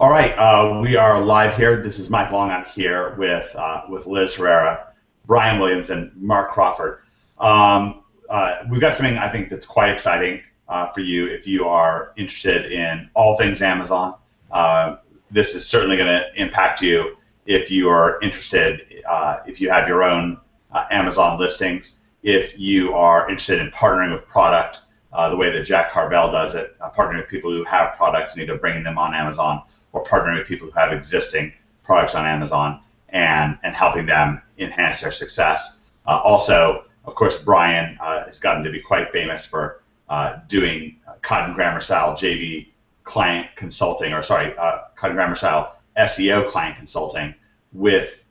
All right, we are live here. This is Mike Long. I'm here with Liz Herrera, Brian Williams, and Mark Crawford. We've got something I think that's quite exciting for you if you are interested in all things Amazon. This is certainly going to impact you if you are interested, if you have your own Amazon listings, if you are interested in partnering with product, the way that Jack Carvell does it, partnering with people who have products and either bringing them on Amazon or partnering with people who have existing products on Amazon and helping them enhance their success. Also, of course, Brian has gotten to be quite famous for doing Cotton Grammar style JV client consulting, or sorry, Cotton Grammar style SEO client consulting with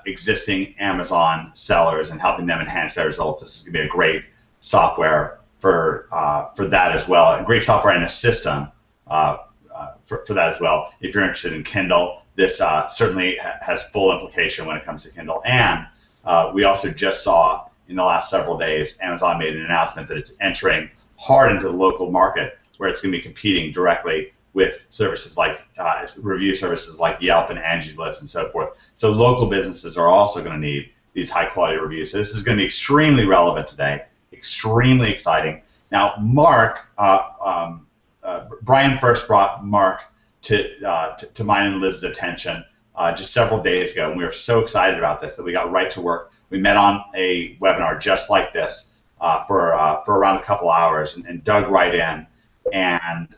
existing Amazon sellers and helping them enhance their results. This is going to be a great software for that as well. A great software and a system for that as well. If you're interested in Kindle, this certainly has full implication when it comes to Kindle. And we also just saw in the last several days, Amazon made an announcement that it's entering hard into the local market, where it's going to be competing directly with services like review services like Yelp and Angie's List and so forth. So local businesses are also going to need these high quality reviews. So this is going to be extremely relevant today, extremely exciting. Now, Mark, Brian first brought Mark to mine and Liz's attention just several days ago, and we were so excited about this that we got right to work. We met on a webinar just like this for around a couple hours and dug right in. And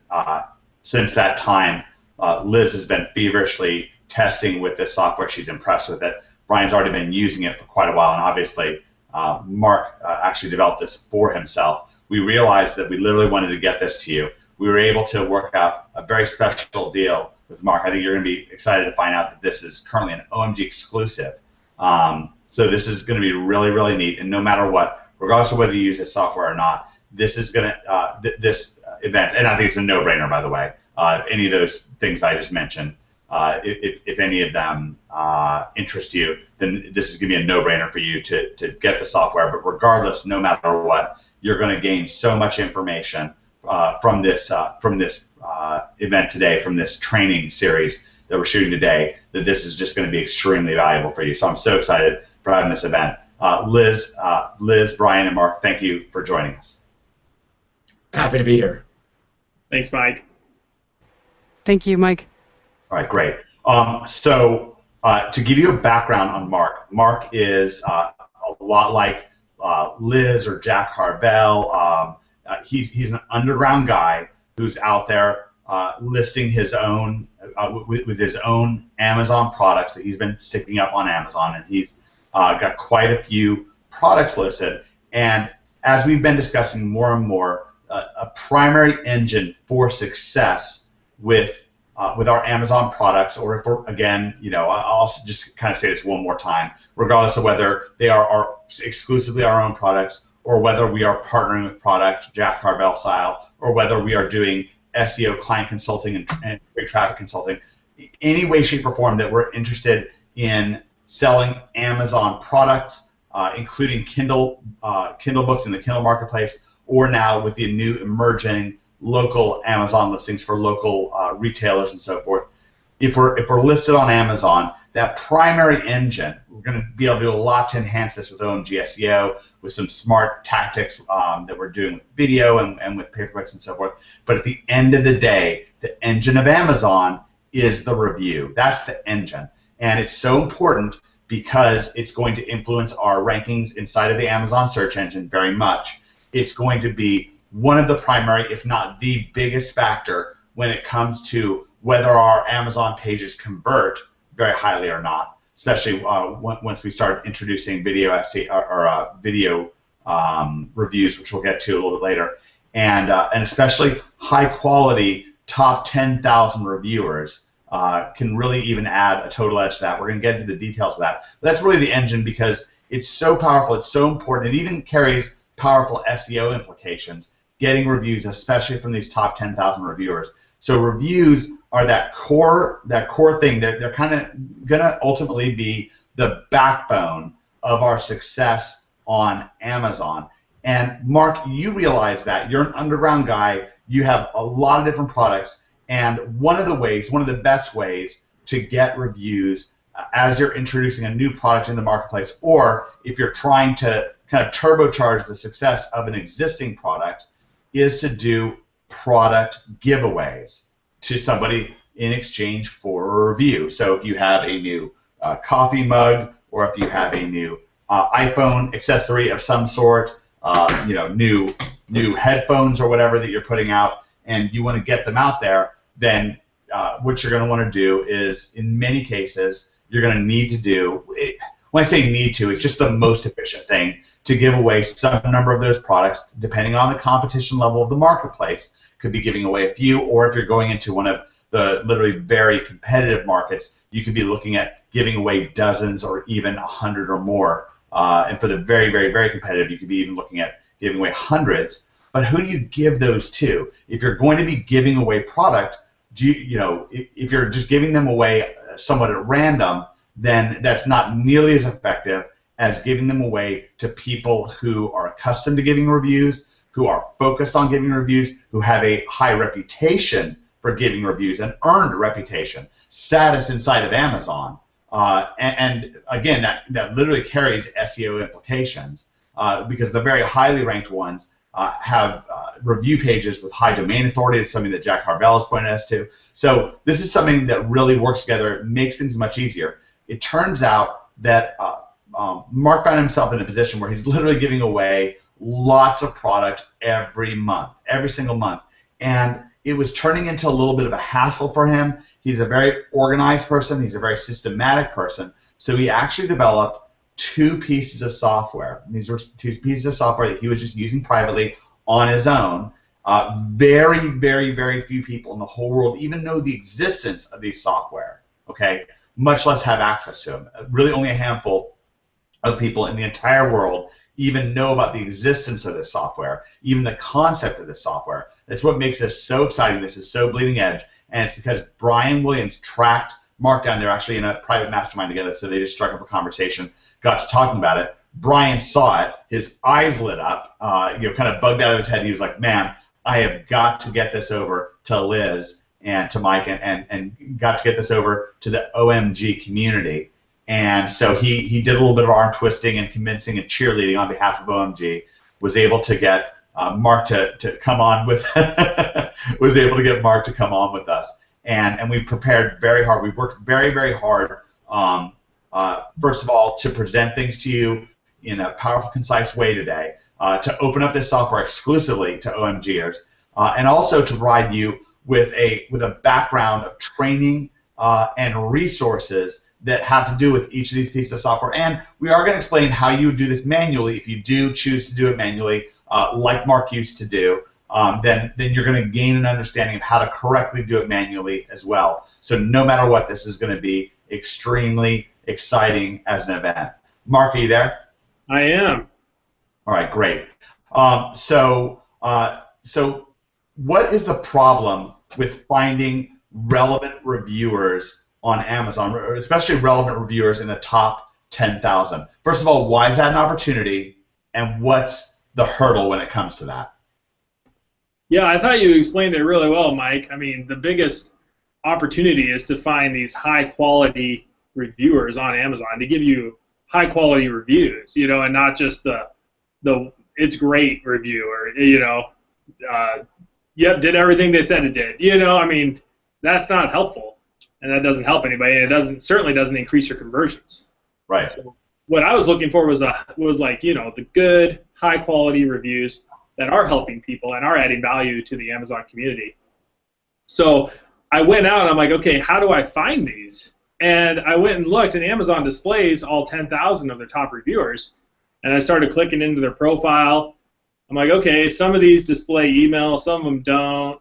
since that time, Liz has been feverishly testing with this software. She's impressed with it. Brian's already been using it for quite a while, and obviously Mark actually developed this for himself. We realized that we literally wanted to get this to you. We were able to work out a very special deal with Mark. I think you're going to be excited to find out that this is currently an OMG exclusive. So this is going to be really, really neat. And no matter what, regardless of whether you use this software or not, this is going to this event, and I think it's a no-brainer, by the way. Any of those things I just mentioned, if any of them interest you, then this is going to be a no-brainer for you to get the software. But regardless, no matter what, you're going to gain so much information from this event today, from this training series that we're shooting today, that this is just going to be extremely valuable for you. So I'm so excited for having this event. Liz, Brian, and Mark, thank you for joining us. Happy to be here. Thanks, Mike. Thank you, Mike. All right, great. So to give you a background on Mark, Mark is a lot like Liz or Jack Carvell. He's an underground guy who's out there listing his own with his own Amazon products that he's been sticking up on Amazon, and he's got quite a few products listed. And as we've been discussing more and more, a primary engine for success with our Amazon products, or if we're, again, I'll also just kind of say this one more time, regardless of whether they are exclusively our own products or whether we are partnering with product, Jack Carvell style, or whether we are doing SEO client consulting and traffic consulting, any way, shape, or form that we're interested in selling Amazon products, including Kindle books in the Kindle marketplace, or now with the new emerging local Amazon listings for local retailers and so forth. If we're listed on Amazon, that primary engine, we're going to be able to do a lot to enhance this with OMG SEO, with some smart tactics that we're doing with video and with pay-per-clicks and so forth. But at the end of the day, the engine of Amazon is the review. That's the engine. And it's so important because it's going to influence our rankings inside of the Amazon search engine very much. It's going to be one of the primary, if not the biggest factor when it comes to whether our Amazon pages convert very highly or not, especially once we start introducing video video reviews, which we'll get to a little bit later, and especially high quality top 10,000 reviewers can really even add a total edge to that. We're going to get into the details of that. But that's really the engine because it's so powerful, it's so important. It even carries powerful SEO implications, getting reviews, especially from these top 10,000 reviewers. So reviews are that core thing. They're kind of going to ultimately be the backbone of our success on Amazon. And Mark, you realize that. You're an underground guy. You have a lot of different products. And one of the best ways to get reviews as you're introducing a new product in the marketplace, or if you're trying to kind of turbocharge the success of an existing product, is to do product giveaways to somebody in exchange for a review. So if you have a new coffee mug, or if you have a new iPhone accessory of some sort, new headphones or whatever that you're putting out, and you want to get them out there, then what you're going to want to do is, in many cases, you're going to need to do, when I say need to, it's just the most efficient thing to give away some number of those products, depending on the competition level of the marketplace. Could be giving away a few, or if you're going into one of the literally very competitive markets, you could be looking at giving away dozens or even 100 or more. And for the very, very, very competitive, you could be even looking at giving away hundreds. But who do you give those to? If you're going to be giving away product, if you're just giving them away somewhat at random, then that's not nearly as effective as giving them away to people who are accustomed to giving reviews, who are focused on giving reviews, who have a high reputation for giving reviews, an earned reputation, status inside of Amazon. And again, that literally carries SEO implications because the very highly ranked ones have review pages with high domain authority. It's something that Jack Harvell has pointed us to. So this is something that really works together, makes things much easier. It turns out that Mark found himself in a position where he's literally giving away lots of product every month, every single month. And it was turning into a little bit of a hassle for him. He's a very organized person. He's a very systematic person. So he actually developed two pieces of software. These were two pieces of software that he was just using privately on his own. Very, very, very few people in the whole world even know the existence of these software, okay? Much less have access to them. Really only a handful of people in the entire world even know about the existence of this software, even the concept of this software. That's what makes this so exciting. This is so bleeding edge, and it's because Brian Williams tracked Mark down. They're actually in a private mastermind together, so they just struck up a conversation, got to talking about it. Brian saw it, his eyes lit up, kind of bugged out of his head. He was like, man, I have got to get this over to Liz and to Mike and got to get this over to the OMG community. And so he did a little bit of arm twisting and convincing and cheerleading on behalf of OMG, was able to get Mark to come on with was able to get Mark to come on with us. And we prepared very hard. We've worked very, very hard, first of all, to present things to you in a powerful, concise way today, to open up this software exclusively to OMGers, and also to provide you with a background of training and resources that have to do with each of these pieces of software. And we are going to explain how you would do this manually if you do choose to do it manually, like Mark used to do. Then you're going to gain an understanding of how to correctly do it manually as well. So no matter what, this is going to be extremely exciting as an event. Mark, are you there? I am. All right, great. So what is the problem with finding relevant reviewers on Amazon, especially relevant reviewers in the top 10,000? First of all, why is that an opportunity, and what's the hurdle when it comes to that? Yeah, I thought you explained it really well, Mike. I mean, the biggest opportunity is to find these high-quality reviewers on Amazon to give you high-quality reviews, and not just the it's great review or, yep, did everything they said it did. I mean, that's not helpful, and that doesn't help anybody, and it certainly doesn't increase your conversions. Right. So what I was looking for was the good, high-quality reviews that are helping people and are adding value to the Amazon community. So I went out and I'm like, okay, how do I find these? And I went and looked, and Amazon displays all 10,000 of their top reviewers. And I started clicking into their profile. I'm like, okay, some of these display email, some of them don't.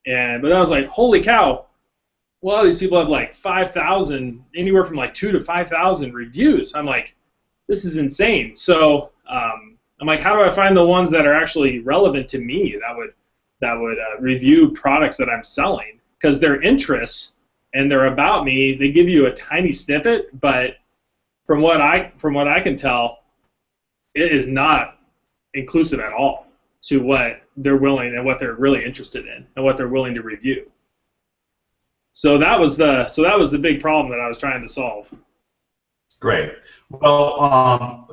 But I was like, holy cow, a lot of these people have like 5,000, anywhere from like 2,000 to 5,000 reviews. I'm like, this is insane. So I'm like, how do I find the ones that are actually relevant to me, that would review products that I'm selling? Because their interests and they're about me, they give you a tiny snippet, but from what I can tell, it is not inclusive at all to what they're willing and what they're really interested in and what they're willing to review. So that was the big problem that I was trying to solve. Great. Well,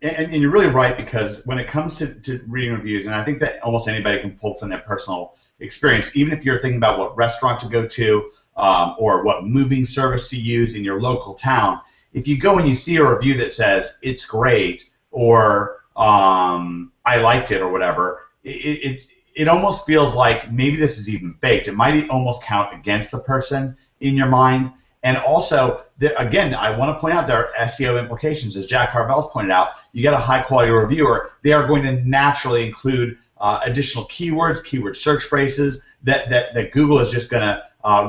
and you're really right, because when it comes to reading reviews, and I think that almost anybody can pull from their personal experience, even if you're thinking about what restaurant to go to or what moving service to use in your local town, if you go and you see a review that says it's great or I liked it or whatever, it almost feels like maybe this is even faked. It might almost count against the person in your mind. And also, again, I want to point out there are SEO implications. As Jack Harvell's pointed out, you get a high-quality reviewer, they are going to naturally include additional keywords, keyword search phrases that Google is just going to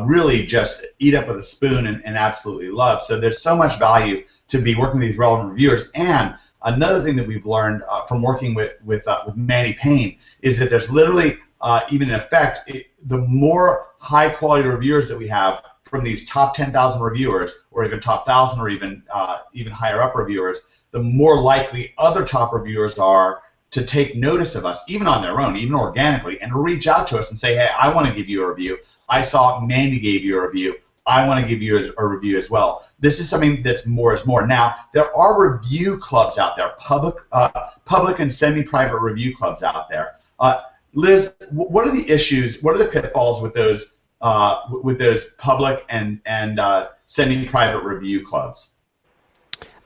really just eat up with a spoon and absolutely love. So there's so much value to be working with these relevant reviewers. And another thing that we've learned from working with Manny Payne is that there's literally even an effect. The more high-quality reviewers that we have from these top 10,000 reviewers, or even top 1,000, or even higher up reviewers, the more likely other top reviewers are to take notice of us, even on their own, even organically, and reach out to us and say, hey, I want to give you a review. I saw Mandy gave you a review. I want to give you a review as well. This is something that's more is more. Now, there are review clubs out there, public and semi-private review clubs out there. Liz, what are the issues? What are the pitfalls with those public and semi-private review clubs?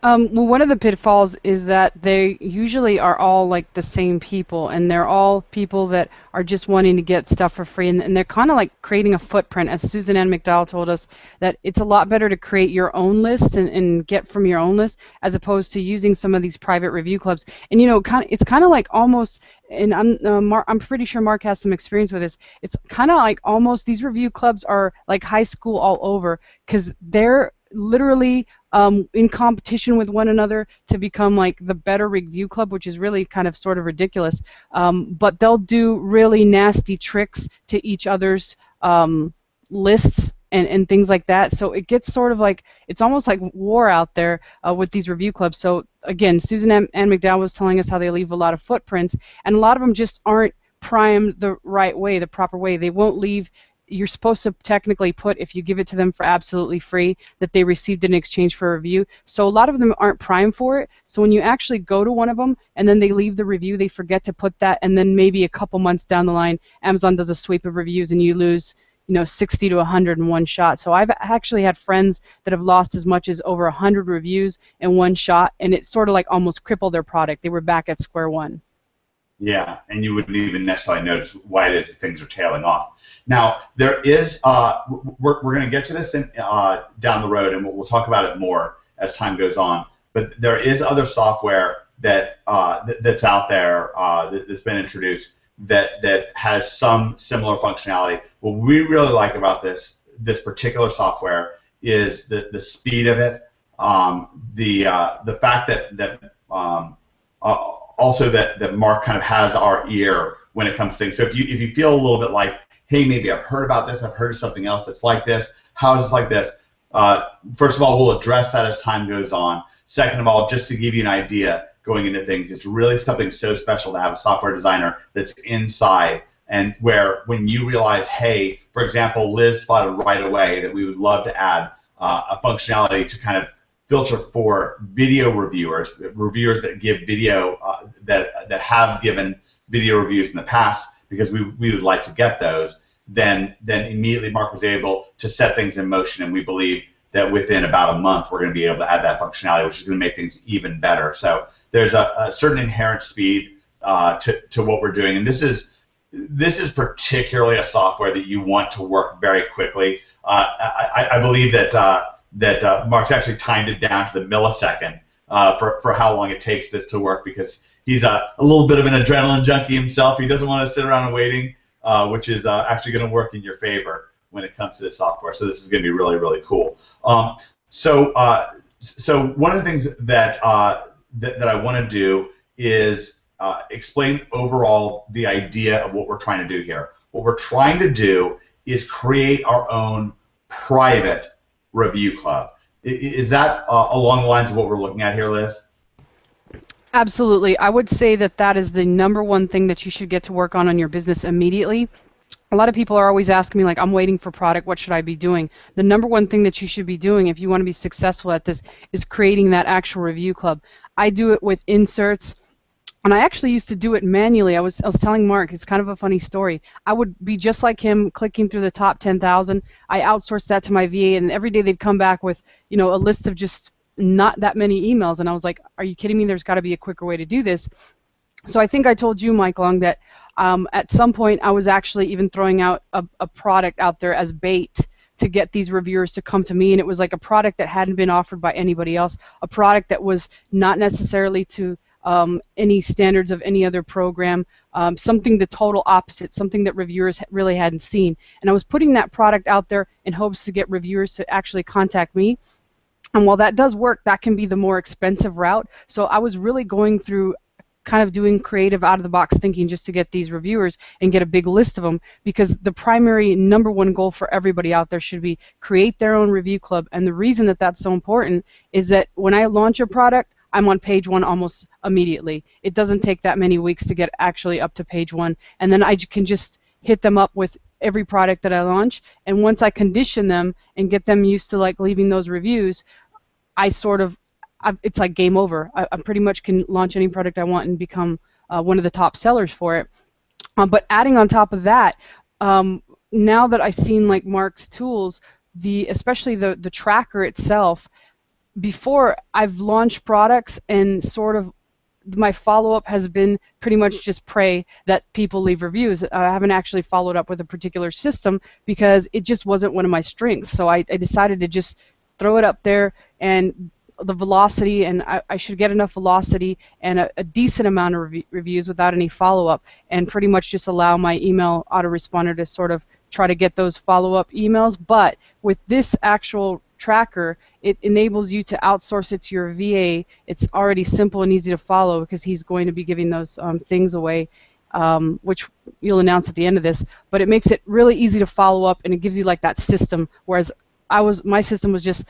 Well, one of the pitfalls is that they usually are all like the same people, and they're all people that are just wanting to get stuff for free, and they're kind of like creating a footprint. As Susan Ann McDowell told us, that it's a lot better to create your own list and get from your own list, as opposed to using some of these private review clubs. And you know, it's kind of like almost, and I'm pretty sure Mark has some experience with this. It's kind of like almost these review clubs are like high school all over, because they're literally in competition with one another to become like the better review club, which is really kind of sort of ridiculous. But they'll do really nasty tricks to each other's lists and things like that. So it gets sort of like, it's almost like war out there with these review clubs. So again, Susan Ann McDowell was telling us how they leave a lot of footprints, and a lot of them just aren't primed the right way, the proper way. They won't leave. You're supposed to technically put, if you give it to them for absolutely free, that they received it in exchange for a review. So a lot of them aren't primed for it. So when you actually go to one of them and then they leave the review, they forget to put that, and then maybe a couple months down the line, Amazon does a sweep of reviews and you lose, 60 to 100 in one shot. So I've actually had friends that have lost as much as over 100 reviews in one shot, and it sort of like almost crippled their product. They were back at square one. Yeah, and you wouldn't even necessarily notice why it is that things are tailing off. Now, there is, we're going to get to this down the road, and we'll talk about it more as time goes on, but there is other software that's out there that's been introduced that has some similar functionality. What we really like about this particular software is the speed of it, the fact that also that Mark kind of has our ear when it comes to things. So if you feel a little bit like, hey, maybe I've heard about this, I've heard of something else that's like this, how is this like this? First of all, we'll address that as time goes on. Second of all, just to give you an idea going into things, it's really something so special to have a software designer that's inside, and where when you realize, hey, for example, Liz spotted right away that we would love to add a functionality to kind of filter for video reviewers that give video, that have given video reviews in the past, because we would like to get those. Then immediately Mark was able to set things in motion, and we believe that within about a month we're going to be able to add that functionality, which is going to make things even better. So there's a certain inherent speed to what we're doing, and this is particularly a software that you want to work very quickly. I believe that Mark's actually timed it down to the millisecond for how long it takes this to work, because he's a little bit of an adrenaline junkie himself. He doesn't want to sit around and waiting, which is actually going to work in your favor when it comes to this software. So this is going to be really, really cool. So one of the things that I want to do is explain overall the idea of what we're trying to do here. What we're trying to do is create our own private review club. Is that along the lines of what we're looking at here, Liz? Absolutely. I would say that is the number one thing that you should get to work on your business immediately. a lot of people are always asking me, like, I'm waiting for product, what should I be doing? The number one thing that you should be doing if you want to be successful at this is creating that actual review club. I do it with inserts, and I actually used to do it manually. I was telling Mark, it's kind of a funny story. I would be just like him, clicking through the top 10,000. I outsourced that to my VA, and every day they'd come back with, a list of just not that many emails, and I was like, are you kidding me? There's got to be a quicker way to do this. So I think I told you, Mike Long, that at some point I was actually even throwing out a product out there as bait to get these reviewers to come to me, and it was like a product that hadn't been offered by anybody else, a product that was not necessarily to any standards of any other program, something the total opposite, something that reviewers really hadn't seen. And I was putting that product out there in hopes to get reviewers to actually contact me. And while that does work, that can be the more expensive route. So I was really going through kind of doing creative out-of-the-box thinking just to get these reviewers and get a big list of them, because the primary number one goal for everybody out there should be create their own review club. And the reason that that's so important is that when I launch a product, I'm on page 1 almost immediately. It doesn't take that many weeks to get actually up to page 1, and then I can just hit them up with every product that I launch. And once I condition them and get them used to like leaving those reviews, it's like game over. I pretty much can launch any product I want and become one of the top sellers for it. But adding on top of that, now that I've seen like Mark's tools, especially the tracker itself, before I've launched products and sort of my follow-up has been pretty much just pray that people leave reviews. I haven't actually followed up with a particular system because it just wasn't one of my strengths. So I decided to just throw it up there, and the velocity, and I should get enough velocity and a decent amount of reviews without any follow-up, and pretty much just allow my email autoresponder to sort of try to get those follow-up emails. But with this actual tracker, it enables you to outsource it to your VA. It's already simple and easy to follow because he's going to be giving those things away, which you'll announce at the end of this. But it makes it really easy to follow up, and it gives you like that system, whereas my system was just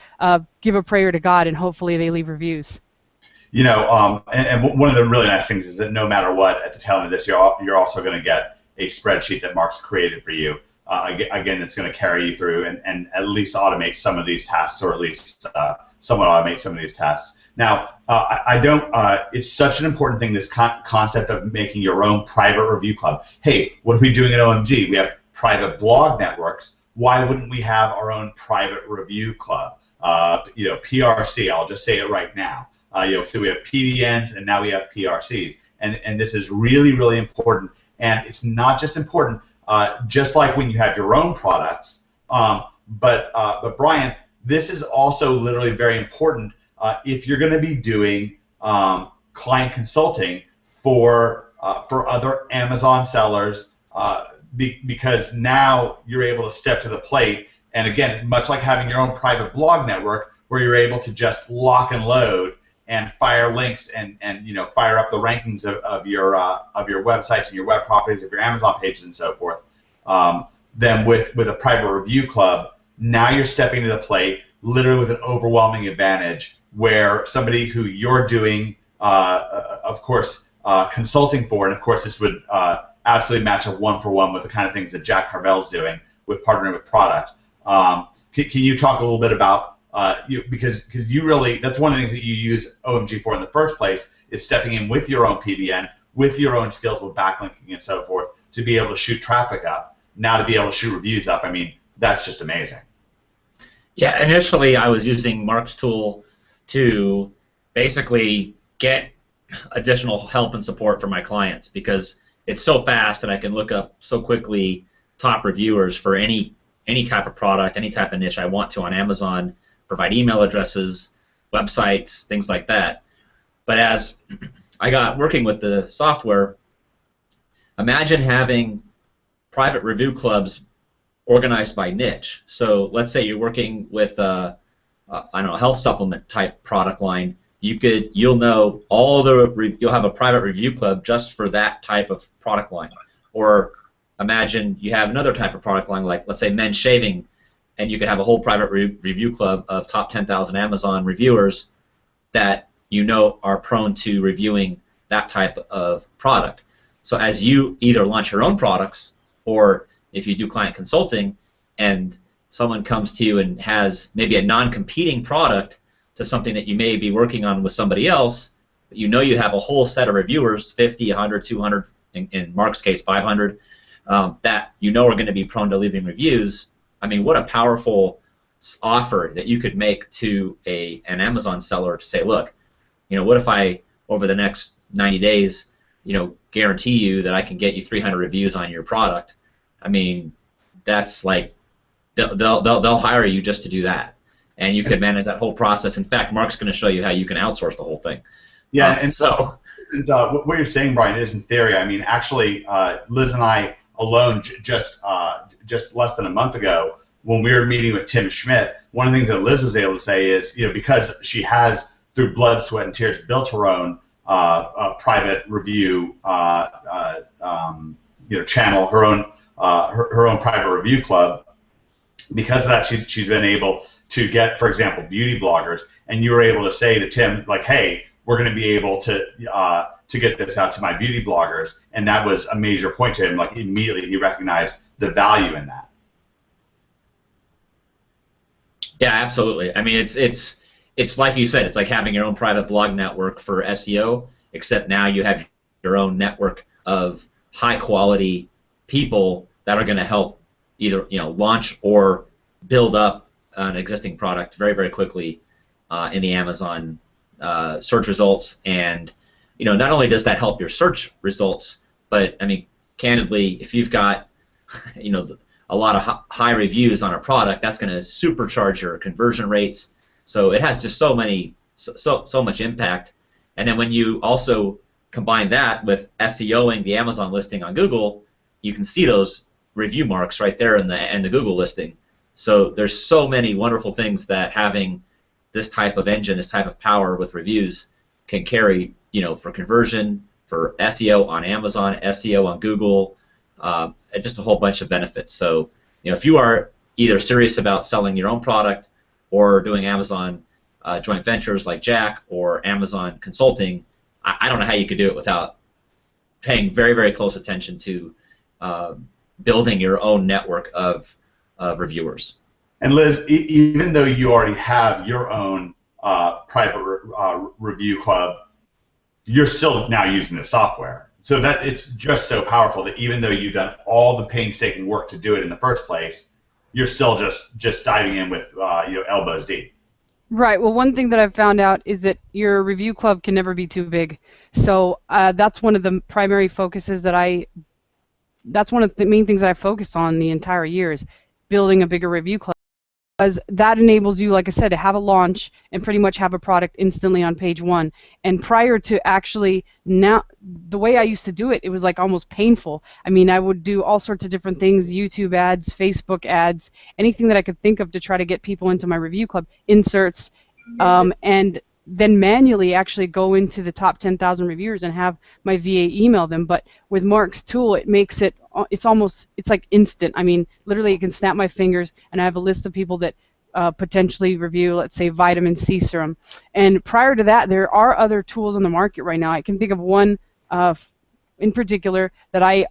give a prayer to God and hopefully they leave reviews. And one of the really nice things is that no matter what, at the tail end of this, you're also going to get a spreadsheet that Mark's created for you. Again, it's going to carry you through and at least automate some of these tasks, or at least somewhat automate some of these tasks. Now, it's such an important thing, this concept of making your own private review club. Hey, what are we doing at OMG? We have private blog networks. Why wouldn't we have our own private review club? PRC, I'll just say it right now. So we have PBNs and now we have PRCs. And this is really, really important. And it's not just important, just like when you have your own products, but Brian, this is also literally very important if you're going to be doing client consulting for other Amazon sellers, because now you're able to step to the plate, and again, much like having your own private blog network, where you're able to just lock and load and fire links and fire up the rankings of your websites and your web properties of your Amazon pages and so forth. Then with a private review club, now you're stepping to the plate literally with an overwhelming advantage, where somebody who you're doing, of course, consulting for, and of course this would absolutely match up one-for-one with the kind of things that Jack Carvel's doing with partnering with product. Can you talk a little bit about because you really, that's one of the things that you use OMG for in the first place, is stepping in with your own PBN, with your own skills with backlinking and so forth, to be able to shoot traffic up. Now to be able to shoot reviews up, I mean, that's just amazing. Yeah, initially I was using Mark's tool to basically get additional help and support for my clients, because it's so fast and I can look up so quickly top reviewers for any type of product, any type of niche I want to on Amazon, provide email addresses, websites, things like that. But as I got working with the software, imagine having private review clubs organized by niche. So let's say you're working with a health supplement type product line. You'll know you'll have a private review club just for that type of product line. Or imagine you have another type of product line, like let's say men's shaving, and you could have a whole private review club of top 10,000 Amazon reviewers that are prone to reviewing that type of product. So as you either launch your own products, or if you do client consulting and someone comes to you and has maybe a non-competing product to something that you may be working on with somebody else, but you know you have a whole set of reviewers, 50, 100, 200, in Mark's case 500, that you know are going to be prone to leaving reviews. I mean, what a powerful offer that you could make to an Amazon seller to say, look, what if I, over the next 90 days, guarantee you that I can get you 300 reviews on your product. I mean, that's like, they'll hire you just to do that, and you could manage that whole process. In fact, Mark's going to show you how you can outsource the whole thing. Yeah, what you're saying, Brian, is in theory. I mean, actually, Liz and I alone just less than a month ago, when we were meeting with Tim Schmidt, one of the things that Liz was able to say is, because she has, through blood, sweat, and tears, built her own private review channel, her own private review club. Because of that, she's been able to get, for example, beauty bloggers, and you were able to say to Tim, like, hey, we're going to be able to get this out to my beauty bloggers, and that was a major point to him. Like, immediately he recognized the value in that. Yeah, absolutely. I mean, it's like you said, it's like having your own private blog network for SEO, except now you have your own network of high quality people that are going to help either launch or build up an existing product very, very quickly in the Amazon search results. And not only does that help your search results, but I mean, candidly, if you've got a lot of high reviews on a product, that's going to supercharge your conversion rates. So it has just so much impact. And then when you also combine that with SEOing the Amazon listing on Google, you can see those review marks right there in the Google listing. So there's so many wonderful things that having this type of engine, this type of power with reviews can carry, for conversion, for SEO on Amazon, SEO on Google, just a whole bunch of benefits. So, if you are either serious about selling your own product or doing Amazon joint ventures like Jack or Amazon consulting, I don't know how you could do it without paying very, very close attention to building your own network of reviewers. And Liz, even though you already have your own private review club, you're still now using the software. So that it's just so powerful that even though you've done all the painstaking work to do it in the first place, you're still just diving in with elbows deep. Right. Well, one thing that I've found out is that your review club can never be too big. So that's one of the primary focuses that's one of the main things that I focused on the entire year is building a bigger review club. Because that enables you, like I said, to have a launch and pretty much have a product instantly on page one. And prior to actually now, the way I used to do it, it was like almost painful. I mean, I would do all sorts of different things, YouTube ads, Facebook ads, anything that I could think of to try to get people into my review club, inserts, and then manually actually go into the top 10,000 reviewers and have my VA email them. But with Mark's tool, it makes it, it's like instant. I mean, literally, you can snap my fingers, and I have a list of people that potentially review, let's say, vitamin C serum. And prior to that, there are other tools on the market right now. I can think of one in particular that I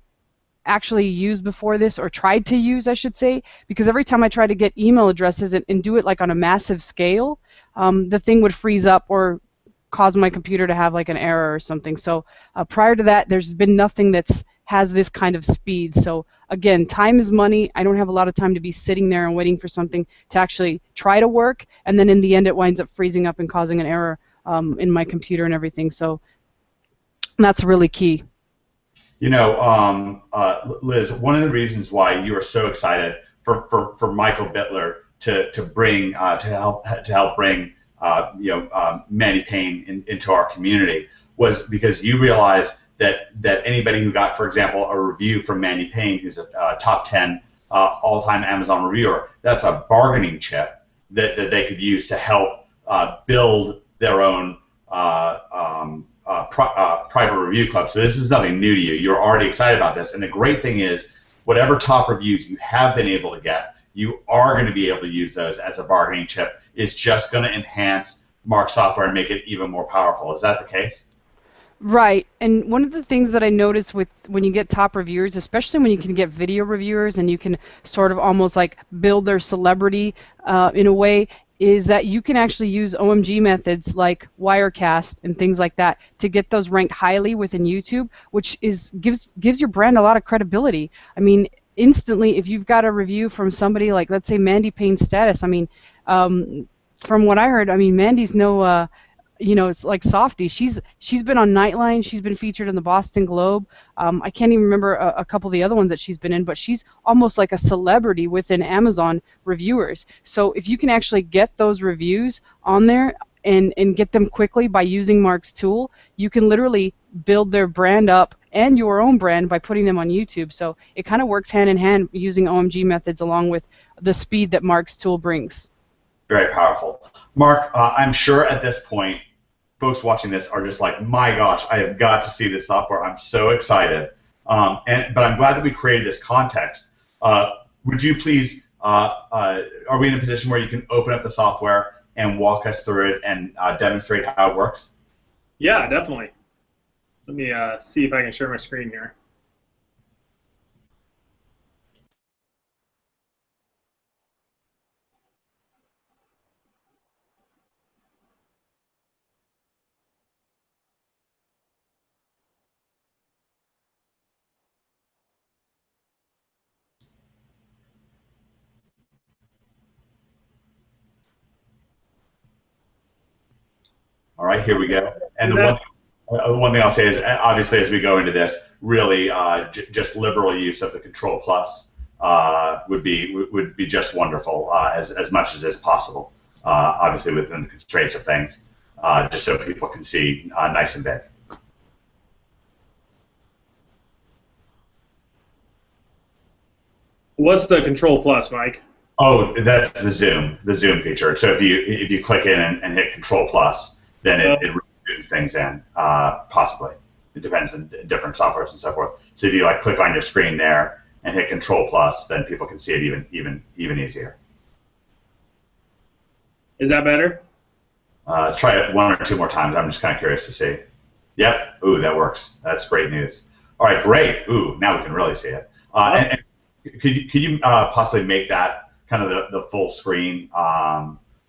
actually used before this, or tried to use, I should say, because every time I try to get email addresses and do it like on a massive scale, the thing would freeze up or cause my computer to have like an error or something. So prior to that, there's been nothing that's has this kind of speed. So again, time is money. I don't have a lot of time to be sitting there and waiting for something to actually try to work, and then in the end it winds up freezing up and causing an error in my computer and everything. So that's really key. Liz, one of the reasons why you are so excited for Michael Bittler to bring to help bring Mandy Payne into our community was because you realized that anybody who got, for example, a review from Mandy Payne, who's a top 10 all-time Amazon reviewer, that's a bargaining chip that they could use to help build their own private review club. So this is nothing new to you. You're already excited about this. And the great thing is, whatever top reviews you have been able to get, you are going to be able to use those as a bargaining chip. It's just going to enhance Mark software and make it even more powerful. Is that the case? Right, and one of the things that I noticed with when you get top reviewers, especially when you can get video reviewers and you can sort of almost like build their celebrity in a way, is that you can actually use OMG methods like Wirecast and things like that to get those ranked highly within YouTube, which gives your brand a lot of credibility. I mean, instantly, if you've got a review from somebody like, let's say, Mandy Payne Status, I mean, from what I heard, I mean, Mandy's no it's like softy. She's been on Nightline. She's been featured in the Boston Globe. I can't even remember a couple of the other ones that she's been in, but she's almost like a celebrity within Amazon reviewers. So if you can actually get those reviews on there and get them quickly by using Mark's tool, you can literally build their brand up and your own brand by putting them on YouTube. So it kind of works hand in hand using OMG methods along with the speed that Mark's tool brings. Very powerful. Mark, I'm sure at this point, folks watching this are just like, my gosh, I have got to see this software. I'm so excited. But I'm glad that we created this context. Would you please, are we in a position where you can open up the software and walk us through it and demonstrate how it works? Yeah, definitely. Let me see if I can share my screen here. All right, here we go. And the one thing I'll say is, obviously, as we go into this, really just liberal use of the Control Plus would be just wonderful, as much as is possible. Obviously, within the constraints of things, just so people can see nice and big. What's the Control Plus, Mike? Oh, that's the Zoom feature. So if you click in and hit Control Plus, then it zooms things in, possibly. It depends on different softwares and so forth. So if you like click on your screen there and hit Control Plus, then people can see it even easier. Is that better? Let's try it one or two more times. I'm just kind of curious to see. Yep. Ooh, that works. That's great news. All right, great. Ooh, now we can really see it. And could you possibly make that kind of the full screen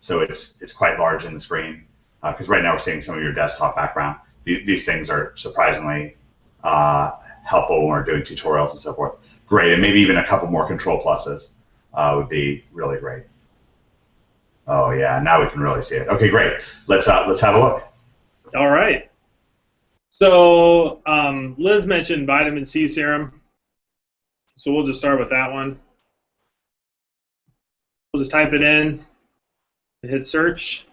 so it's quite large in the screen? Because right now we're seeing some of your desktop background. These things are surprisingly helpful when we're doing tutorials and so forth. Great, and maybe even a couple more Control Pluses would be really great. Oh yeah, now we can really see it. Okay, great. Let's have a look. All right. So Liz mentioned vitamin C serum. So we'll just start with that one. We'll just type it in and hit search.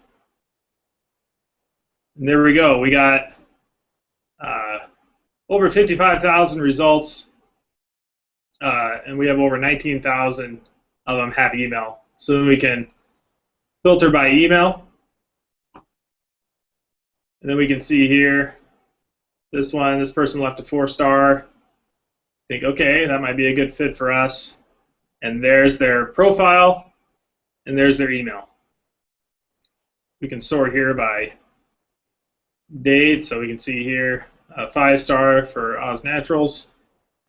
And there we go. We got over 55,000 results, and we have over 19,000 of them have email. So then we can filter by email. And then we can see here, this person left a 4-star. Think, okay, that might be a good fit for us. And there's their profile, and there's their email. We can sort here by date, so we can see here a 5-star for Oz Naturals.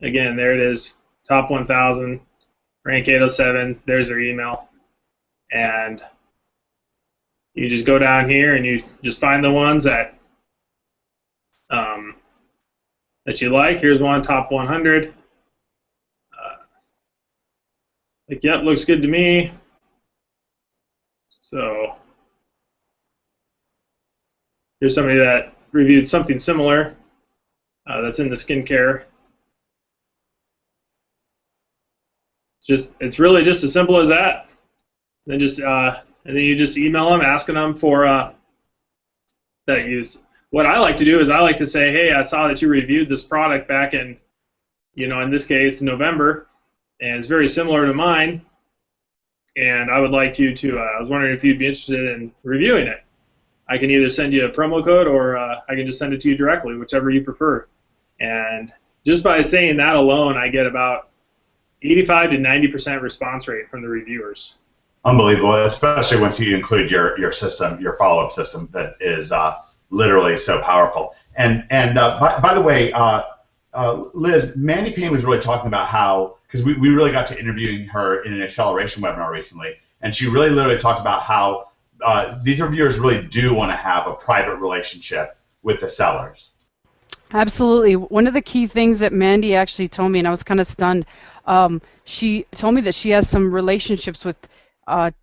Again, there it is, top 1,000, rank 807. There's their email, and you just go down here and you just find the ones that that you like. Here's one, top 100. Like, yep, looks good to me. So here's somebody that reviewed something similar that's in the skincare. It's really just as simple as that. And then you just email them, asking them for that use. What I like to do is I like to say, hey, I saw that you reviewed this product back in, in this case, November, and it's very similar to mine. And I would like you to. I was wondering if you'd be interested in reviewing it. I can either send you a promo code or I can just send it to you directly, whichever you prefer. And just by saying that alone, I get about 85 to 90% response rate from the reviewers. Unbelievable, especially once you include your system, your follow-up system that is literally so powerful. By the way, Liz, Mandy Payne was really talking about how, because we really got to interviewing her in an acceleration webinar recently, and she really literally talked about how these reviewers really do want to have a private relationship with the sellers. Absolutely. One of the key things that Mandy actually told me, and I was kind of stunned, she told me that she has some relationships with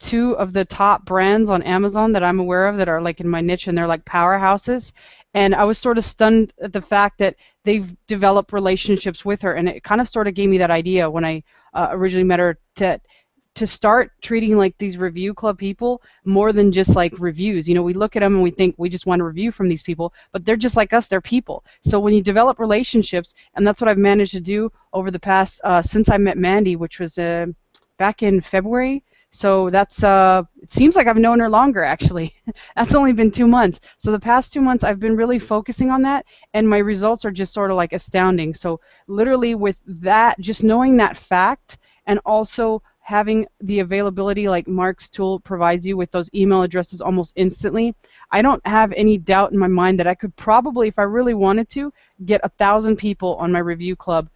two of the top brands on Amazon that I'm aware of that are like in my niche, and they're like powerhouses. And I was sort of stunned at the fact that they've developed relationships with her, and it kind of sort of gave me that idea when I originally met her to start treating like these review club people more than just like reviews. You know, we look at them and we think we just want a review from these people, but they're just like us, they're people. So when you develop relationships, and that's what I've managed to do over the past, since I met Mandy, which was back in February. So that's, it seems like I've known her longer actually. That's only been 2 months. So the past 2 months I've been really focusing on that, and my results are just sort of like astounding. So literally with that, just knowing that fact, and also having the availability like Mark's tool provides you with those email addresses almost instantly, I don't have any doubt in my mind that I could probably, if I really wanted to, get 1,000 people on my review club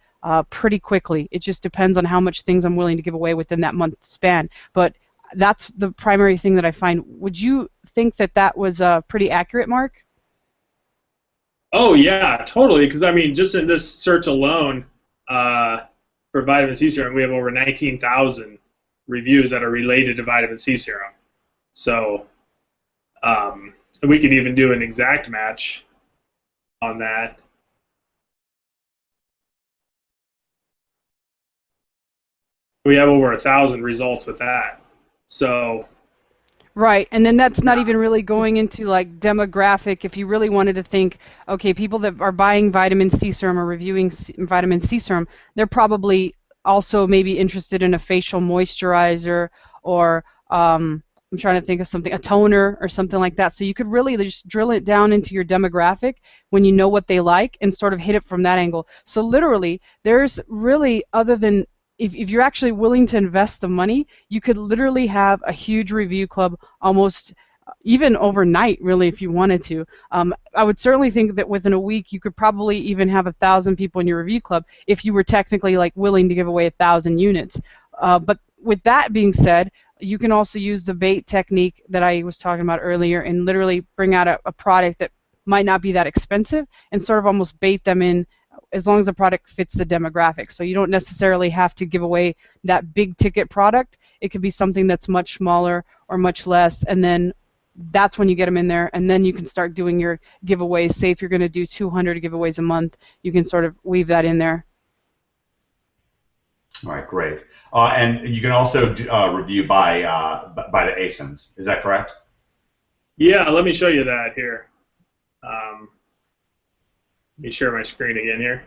pretty quickly. It just depends on how much things I'm willing to give away within that month span. But that's the primary thing that I find. Would you think that that was pretty accurate, Mark? Oh yeah, totally. Because I mean, just in this search alone, for vitamin C serum, we have over 19,000 reviews that are related to vitamin C serum. So we could even do an exact match on that. We have over 1,000 results with that. So. Right, and then that's not even really going into like demographic. If you really wanted to think, okay, people that are buying vitamin C serum or reviewing vitamin C serum, they're probably also maybe interested in a facial moisturizer, or I'm trying to think of something, a toner or something like that. So you could really just drill it down into your demographic when you know what they like and sort of hit it from that angle. So literally, there's really, other than if you're actually willing to invest the money, you could literally have a huge review club almost even overnight, really, if you wanted to. I would certainly think that within a week you could probably even have 1,000 people in your review club if you were technically like willing to give away 1,000 units. But with that being said, you can also use the bait technique that I was talking about earlier and literally bring out a product that might not be that expensive and sort of almost bait them in, as long as the product fits the demographics. So you don't necessarily have to give away that big ticket product. It could be something that's much smaller or much less, and then that's when you get them in there, and then you can start doing your giveaways. Say if you're going to do 200 giveaways a month, you can sort of weave that in there. All right, great. And you can also review by the ASINs. Is that correct? Yeah, let me show you that here. Let me share my screen again here.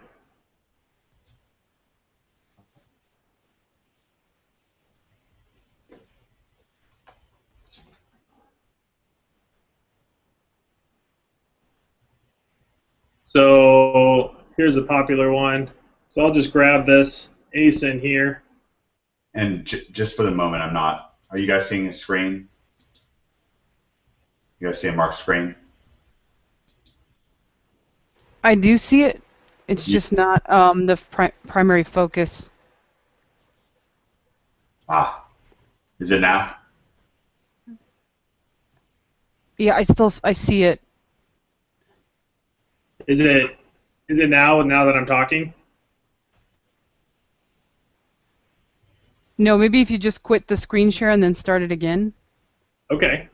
So here's a popular one. So I'll just grab this ASIN here. And just for the moment, I'm not. Are you guys seeing his screen? You guys see Mark's screen? I do see it. It's just not the primary focus. Ah, is it now? Yeah, I see it. Is it now that I'm talking? No, maybe if you just quit the screen share and then start it again. Okay.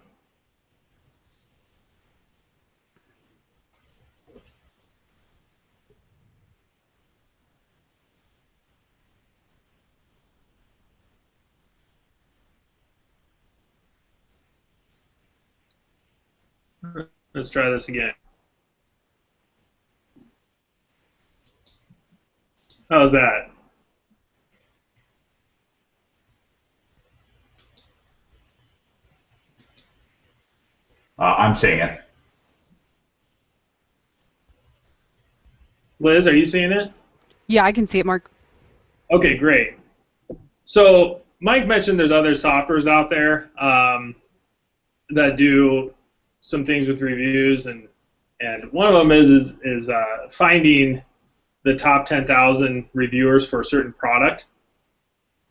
Let's try this again. How's that? I'm seeing it. Liz, are you seeing it? Yeah, I can see it, Mark. Okay, great. So Mike mentioned there's other softwares out there that do some things with reviews and And one of them is finding the top 10,000 reviewers for a certain product.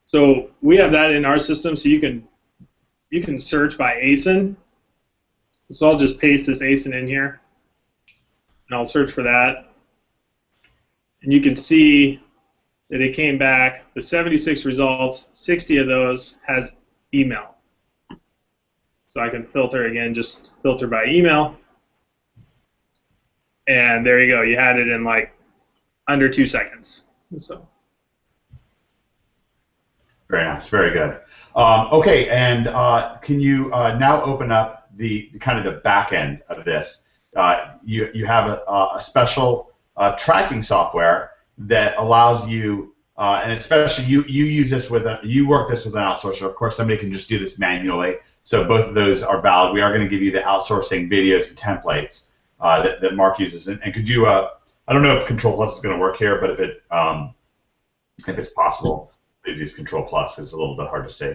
So we have that in our system, so you can search by ASIN. So I'll just paste this ASIN in here, and I'll search for that. And you can see that it came back with 76 results. 60 of those has email. So I can filter again, just filter by email. And there you go. You had it in like under 2 seconds. So. Very nice. Very good. Okay, and can you now open up the kind of the back end of this? You have a special tracking software that allows you, and especially you use this you work this with an outsourcer. Of course, somebody can just do this manually. So both of those are valid. We are going to give you the outsourcing videos and templates that Mark uses. And could you? I don't know if Control Plus is going to work here, but if it's possible, please use Control Plus. It's a little bit hard to see.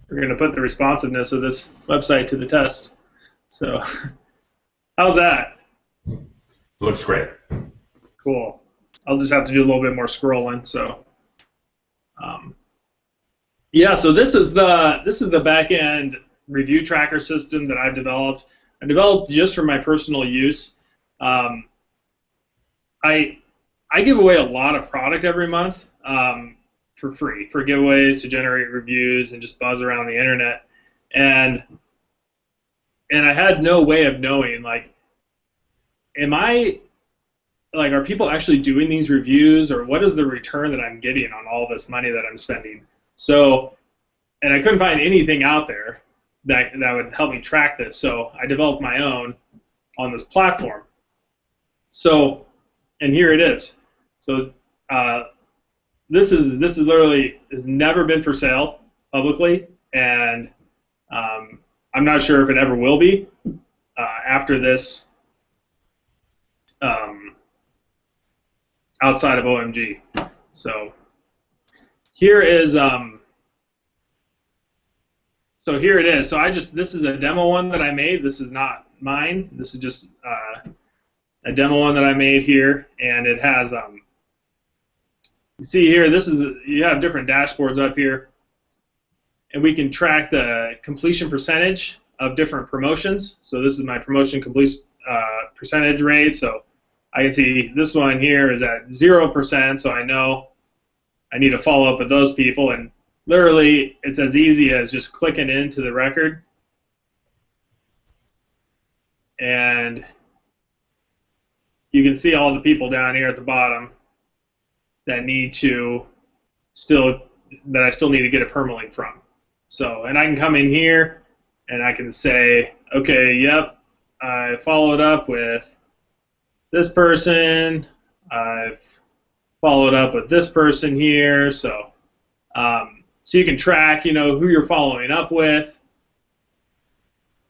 We're going to put the responsiveness of this website to the test. So, how's that? Looks great. Cool. I'll just have to do a little bit more scrolling. So, yeah. So this is the back end review tracker system that I've developed. I developed just for my personal use. I give away a lot of product every month. For free, for giveaways to generate reviews and just buzz around the internet, and I had no way of knowing, like, are people actually doing these reviews, or what is the return that I'm getting on all this money that I'm spending? So, and I couldn't find anything out there that would help me track this, so I developed my own on this platform. So, and here it is. So, This is literally has never been for sale publicly, and I'm not sure if it ever will be after this outside of OMG. So here is so here it is. So this is a demo one that I made. This is not mine. This is just a demo one that I made here, and it has you see here, you have different dashboards up here, and we can track the completion percentage of different promotions. So this is my promotion complete percentage rate. So I can see this one here is at 0%, so I know I need to follow up with those people. And literally, it's as easy as just clicking into the record, and you can see all the people down here at the bottom that I still need to get a permalink from. So, and I can come in here and I can say, okay, yep, I followed up with this person, I've followed up with this person here. So, so you can track, who you're following up with.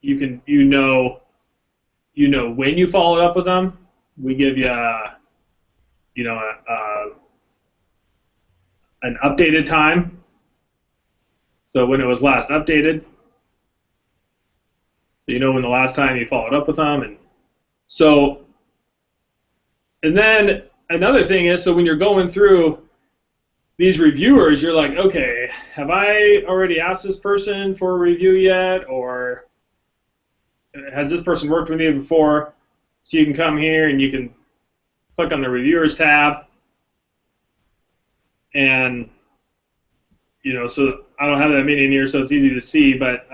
You know when you followed up with them. We give you an updated time, so when it was last updated, so you know when the last time you followed up with them. And then another thing is, so when you're going through these reviewers, you're like, okay, have I already asked this person for a review yet, or has this person worked with me before? So you can come here and you can click on the reviewers tab. And, so I don't have that many in here, so it's easy to see, but,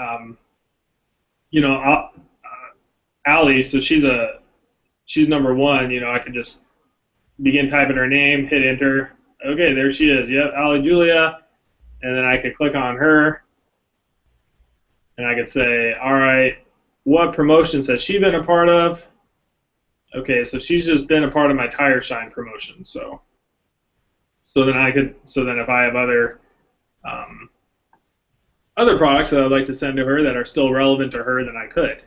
Allie, so she's number one, I can just begin typing her name, hit enter. Okay, there she is. Yep, Allie Julia. And then I could click on her, and I could say, all right, what promotions has she been a part of? Okay, so she's just been a part of my Tire Shine promotion, so then if I have other products that I'd like to send to her that are still relevant to her, then I could,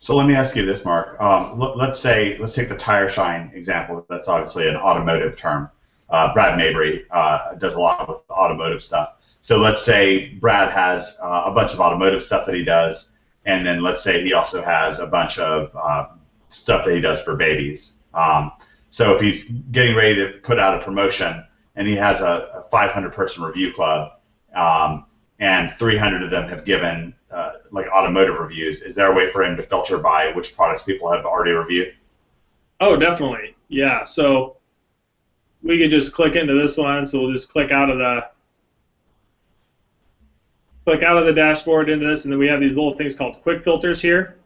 So let me ask you this, Mark. Let's take the tire shine example. That's obviously an automotive term. Brad Mabry does a lot with automotive stuff. So let's say Brad has a bunch of automotive stuff that he does, and then let's say he also has a bunch of stuff that he does for babies. So if he's getting ready to put out a promotion and he has a 500-person review club, and 300 of them have given like automotive reviews, is there a way for him to filter by which products people have already reviewed? Oh, definitely. Yeah. So we could just click into this one. So we'll just click out of the dashboard into this, and then we have these little things called quick filters here.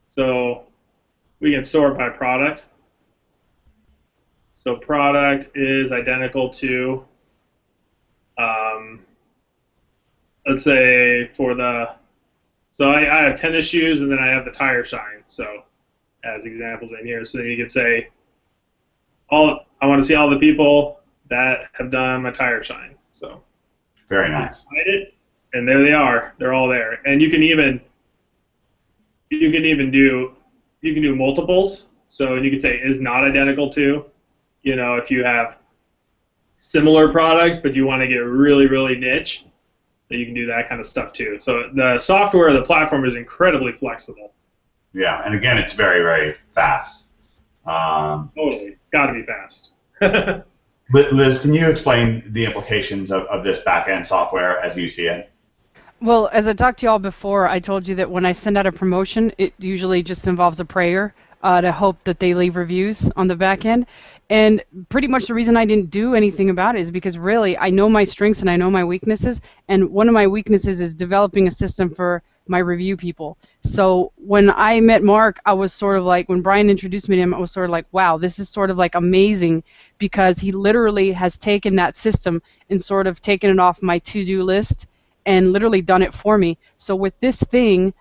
So we can sort by product. So product is identical to, let's say so I have tennis shoes, and then I have the tire shine. So as examples in here, so you could say, I want to see all the people that have done my tire shine. So very nice. Hide it, and there they are. They're all there, and you can even do multiples. So you could say is not identical to, if you have similar products, but you want to get really, really niche, then you can do that kind of stuff too. So the software, the platform is incredibly flexible. Yeah, and again, it's very, very fast. Totally. It's got to be fast. Liz, can you explain the implications of this back-end software as you see it? Well, as I talked to you all before, I told you that when I send out a promotion, it usually just involves a prayer to hope that they leave reviews on the back end. And pretty much the reason I didn't do anything about it is because really I know my strengths and I know my weaknesses. And one of my weaknesses is developing a system for my review people. So when I met Mark, I was sort of like, when Brian introduced me to him, I was sort of like, wow, this is sort of like amazing, because he literally has taken that system and sort of taken it off my to-do list and literally done it for me. So with this thing,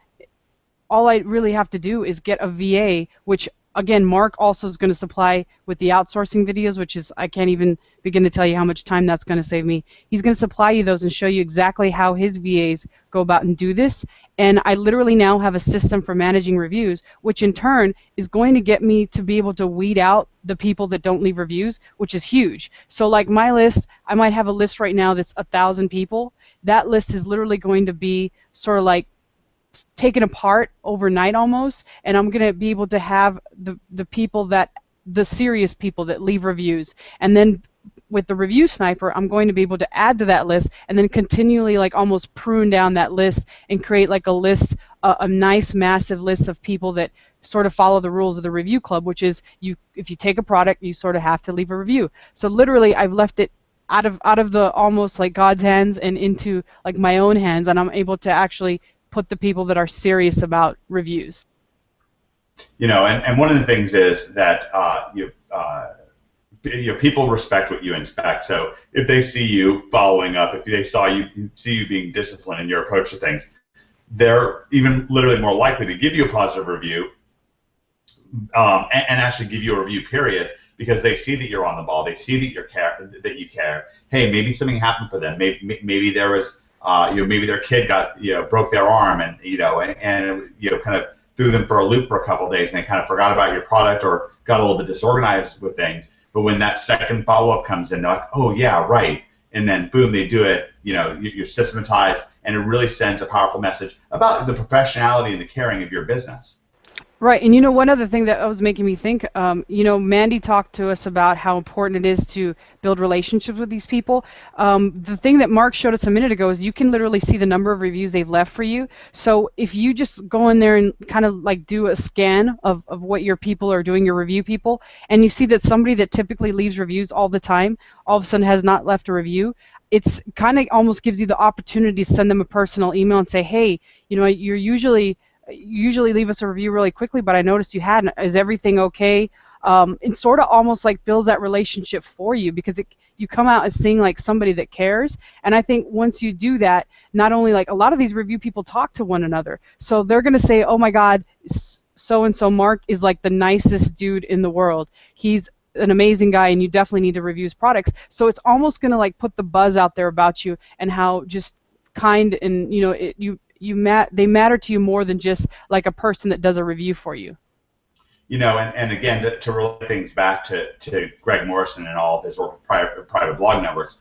all I really have to do is get a VA, which again, Mark also is going to supply with the outsourcing videos, which is, I can't even begin to tell you how much time that's going to save me. He's going to supply you those and show you exactly how his VAs go about and do this. And I literally now have a system for managing reviews, which in turn is going to get me to be able to weed out the people that don't leave reviews, which is huge. So like my list, I might have a list right now that's 1,000 people. That list is literally going to be sort of like taken apart overnight almost, and I'm going to be able to have the people the serious people that leave reviews, and then with the review sniper I'm going to be able to add to that list and then continually like almost prune down that list and create like a list, a nice massive list of people that sort of follow the rules of the review club, which is if you take a product you sort of have to leave a review. So literally I've left it out of the almost like God's hands and into like my own hands, and I'm able to actually put the people that are serious about reviews. And one of the things is that people respect what you inspect. So if they see you following up, if they see you being disciplined in your approach to things, they're even literally more likely to give you a positive review and actually give you a review period, because they see that you're on the ball. They see that you care. Hey, maybe something happened for them. Maybe there was maybe their kid broke their arm and kind of threw them for a loop for a couple of days, and they kind of forgot about your product or got a little bit disorganized with things. But when that second follow-up comes in, they're like, oh yeah, right, and then boom, they do it. You're systematized, and it really sends a powerful message about the professionality and the caring of your business. Right, and one other thing that was making me think, Mandy talked to us about how important it is to build relationships with these people. The thing that Mark showed us a minute ago is you can literally see the number of reviews they've left for you. So if you just go in there and kind of like do a scan of what your people are doing, your review people, and you see that somebody that typically leaves reviews all the time, all of a sudden has not left a review, it's kind of almost gives you the opportunity to send them a personal email and say, hey, you're usually leave us a review really quickly, but I noticed you hadn't. Is everything okay? It sort of almost like builds that relationship for you, because you come out as seeing like somebody that cares. And I think once you do that, not only like a lot of these review people talk to one another, so they're going to say, oh my God, so-and-so Mark is like the nicest dude in the world. He's an amazing guy, and you definitely need to review his products. So it's almost going to like put the buzz out there about you and how just kind and you they matter to you more than just like a person that does a review for you. And again, to relate things back to Greg Morrison and all of his work with private blog networks,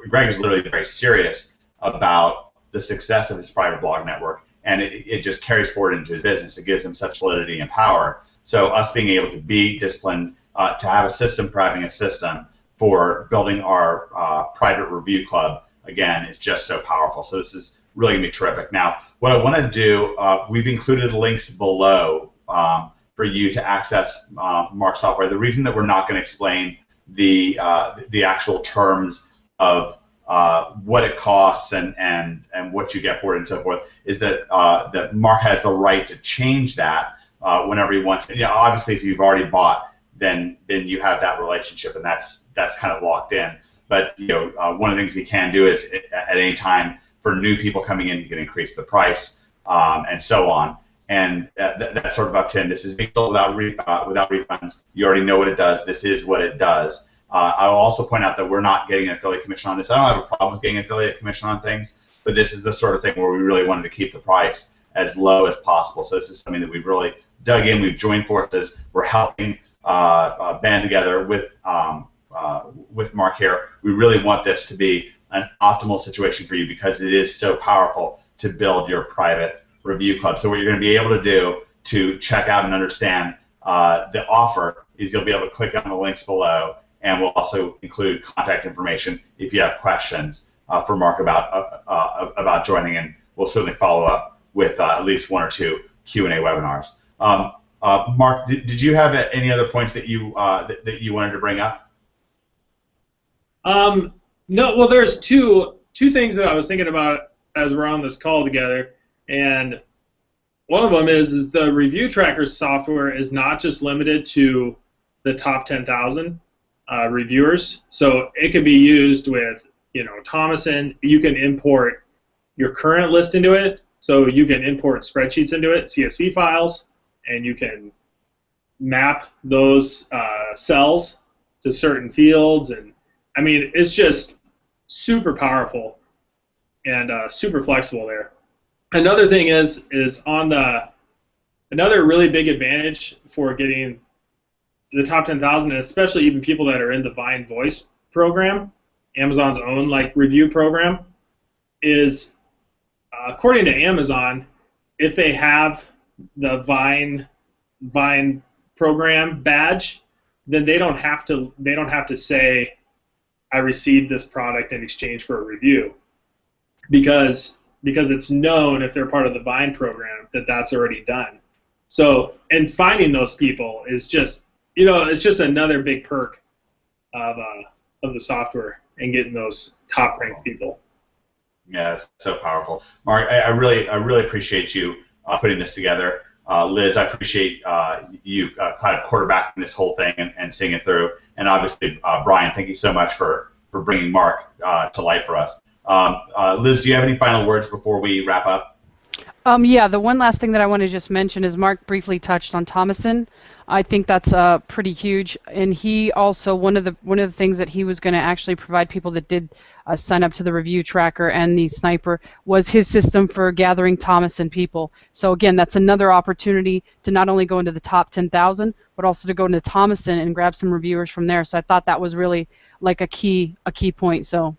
Greg is literally very serious about the success of his private blog network, and it just carries forward into his business. It gives him such solidity and power. So us being able to be disciplined, to have a system for having a system for building our private review club, again, is just so powerful. So this is really going to be terrific. Now, what I want to do, we've included links below for you to access Mark software. The reason that we're not going to explain the actual terms of what it costs and what you get for it and so forth is that that Mark has the right to change that whenever he wants. Obviously, if you've already bought, then you have that relationship, and that's kind of locked in. But one of the things he can do is at any time for new people coming in, he can increase the price and so on. And that's sort of up to him. This is being sold without refunds. You already know what it does. This is what it does. I will also point out that we're not getting an affiliate commission on this. I don't have a problem with getting an affiliate commission on things, but this is the sort of thing where we really wanted to keep the price as low as possible. So this is something that we've really dug in. We've joined forces. We're helping band together with Mark here. We really want this to be an optimal situation for you because it is so powerful to build your private review club. So what you're going to be able to do to check out and understand the offer is you'll be able to click on the links below, and we'll also include contact information if you have questions for Mark about joining, and we'll certainly follow up with at least one or two Q&A webinars. Mark, did you have any other points that you wanted to bring up? No. Well, there's two things that I was thinking about as we're on this call together. And one of them is the review tracker software is not just limited to the top 10,000 reviewers. So it can be used with, Thomason. You can import your current list into it. So you can import spreadsheets into it, CSV files, and you can map those cells to certain fields. And I mean, it's just super powerful and super flexible there. Another thing is on another really big advantage for getting the top 10,000, especially even people that are in the Vine Voice program, Amazon's own review program, is according to Amazon, if they have the Vine program badge, then they don't have to say I received this product in exchange for a review, because it's known if they're part of the Vine program that that's already done. So, and finding those people is just, it's just another big perk of the software and getting those top ranked people. Yeah, it's so powerful. Mark, I really appreciate you putting this together. Liz, I appreciate you kind of quarterbacking this whole thing and seeing it through. And obviously, Brian, thank you so much for bringing Mark to light for us. Liz, do you have any final words before we wrap up? Yeah, the one last thing that I want to just mention is Mark briefly touched on Thomason. I think that's pretty huge, and he also one of the things that he was going to actually provide people that did sign up to the review tracker and the sniper was his system for gathering Thomason people. So again, that's another opportunity to not only go into the top 10,000, but also to go into Thomason and grab some reviewers from there. So I thought that was really like a key point. So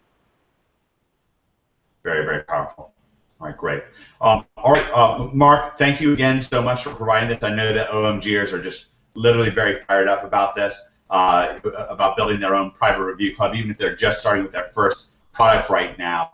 very, very powerful. All right, great. All right, Mark, thank you again so much for providing this. I know that OMGers are just literally very fired up about this, about building their own private review club, even if they're just starting with their first product right now.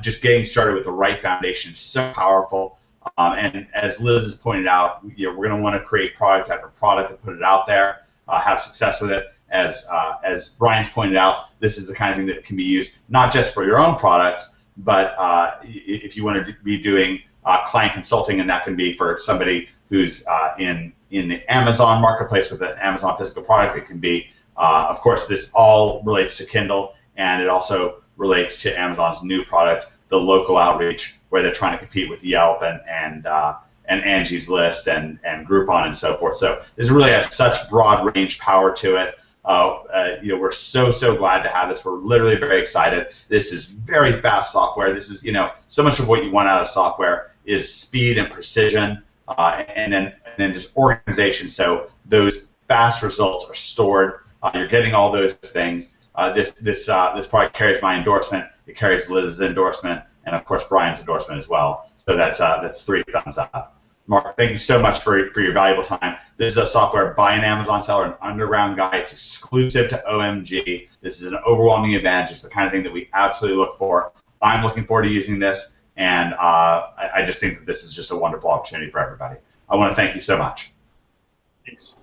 Just getting started with the right foundation is so powerful. And as Liz has pointed out, we're going to want to create product after product and put it out there, have success with it. As Brian's pointed out, this is the kind of thing that can be used not just for your own products, but if you want to be doing client consulting, and that can be for somebody who's in the Amazon marketplace with an Amazon physical product. It can be, of course, this all relates to Kindle, and it also relates to Amazon's new product, the local outreach, where they're trying to compete with Yelp and Angie's List and Groupon and so forth. So this really has such broad range power to it. We're so glad to have this. We're literally very excited. This is very fast software. This is so much of what you want out of software is speed and precision, and then just organization. So those fast results are stored. You're getting all those things. This product carries my endorsement. It carries Liz's endorsement, and of course Brian's endorsement as well. So that's 3 thumbs up. Mark, thank you so much for your valuable time. This is a software by an Amazon seller, an underground guy. It's exclusive to OMG. This is an overwhelming advantage. It's the kind of thing that we absolutely look for. I'm looking forward to using this, and I just think that this is just a wonderful opportunity for everybody. I want to thank you so much. Thanks.